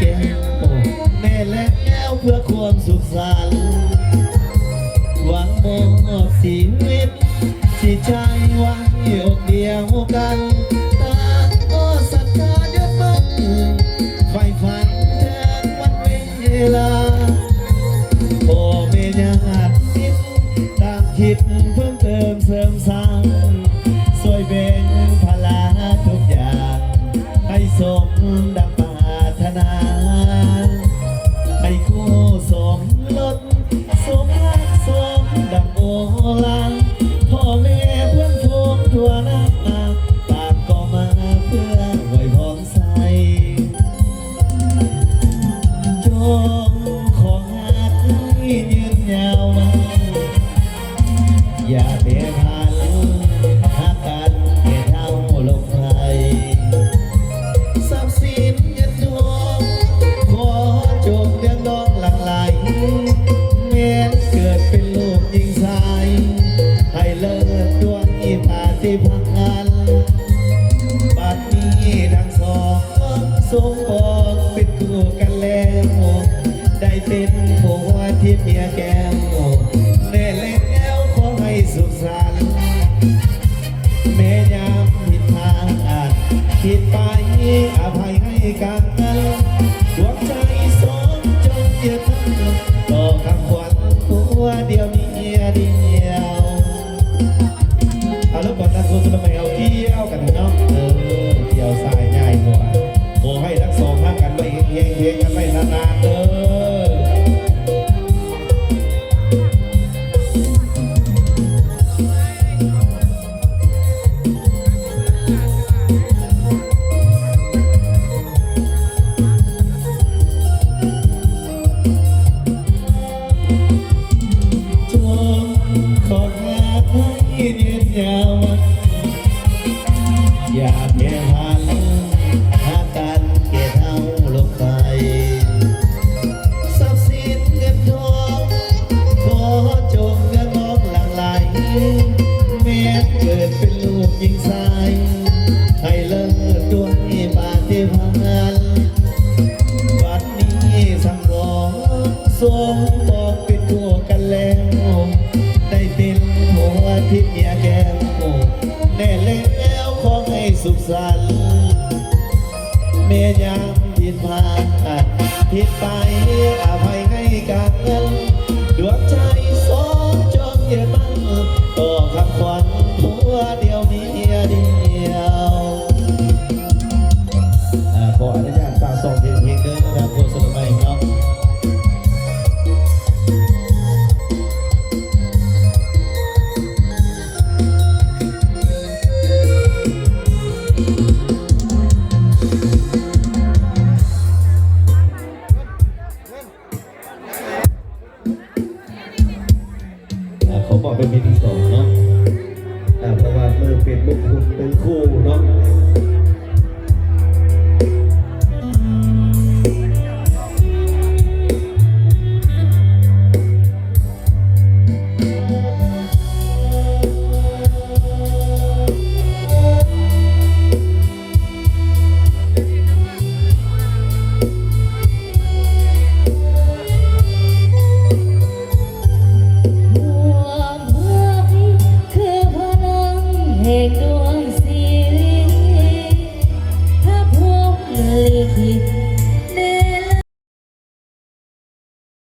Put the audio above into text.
ก้วแม่แล้วเพื่อความสุขสันต์หวังมอบชีวิตที่ใจไว้อกเดียวกันต่างก็ศรัทธาเดือดร้อนไฟฝันแทนวันเวลาพ่อแม่ญาติมิตรต่างคิดเพิ่มเติมเสริมสร้างช่วยแบ่งภาระทุกอย่างให้สมดังปรารถนาให้คู่สมรสสมรักสมดังโอลาพ่อแม่เพื่อนพ้องทั่วหน้าต่างก็มาเพื่อไว้พรใสจงขอหักให้ยืนยาวมาอย่าเปลี่ยนผ่านหากันแค่เท่าลมหายทรัพย์สินเงินทองขอจงเลี้ยงน้องหลั่งไหลแม้เกิดเป็นลูกหญิงชายให้เลิกดวงอีตาที่พังอันบัดนี้ทั้งสองสมบอกเป็นคู่กันแล้วได้เป็นผัวที่เมียแก้วแน่แล้วขอให้สุขสันต์แม่ยามผิดทางผิดไปอภัยให้กันดวงใจสองจงยึดมั่นต่อคำขวัญผัวเดียวมีเมียเดียวเอาลูกบอลนักสู้ทำไมเอาเกี่ยวกันเนาะเกี่ยวสายง่ายกว่าขอให้ทั้งสองรักกันไปเฮงๆกันไปนานๆเด้ออย่าเพียงพันหากันเกลียดเท่าลงไปทรัพย์สินเงินทองขอจงเงินน้องหลั่งไหลแม้เกิดเป็นลูกหญิงชายให้เลิกด้วยปาฏิหาริย์บัดนี้ทั้งสองสมบอกเป็นคู่กันแล้วได้เป็นหัวทิพย์เมียแก้วแน่แล้วขอให้สุขสันต์เมียยามผิดพลาดผิดไปอภัยให้กันดวงใจสองจงยึดมั่นต่อคำขวัญผัวเดียวเมียเดียวขออนุญาตฝากส่งเพลงเด้อ